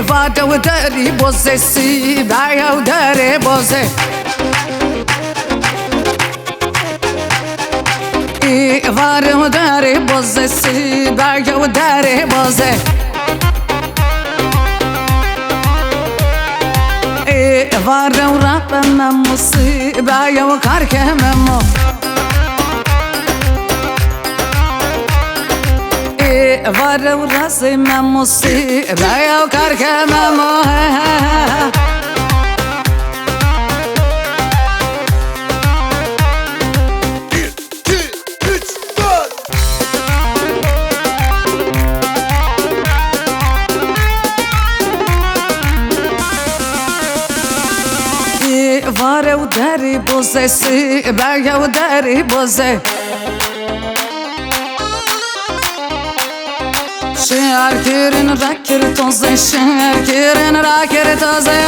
vada u dari boze si baya u dare boze vada u dari boze si baya u dare boze vada u rapana musi baya u karke memo vada u razi memo si baya u karke memo vare u dari boze si baya u dari boze şarkırın rakır toze şarkırın rakır toze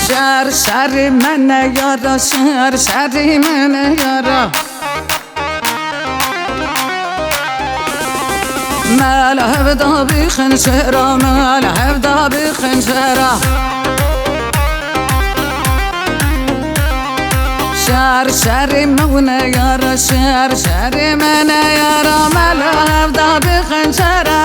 şar şar mene yara şar şar mene yara ما لهفدا بخنجرة ما لهفدا بخنجرة شار شار مونا يارا شار شار منا يارا ما لهفدا بخنجرة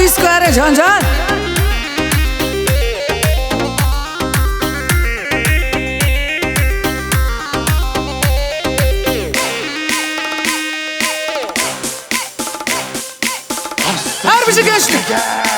Disco are Can Can her bir şey geçti.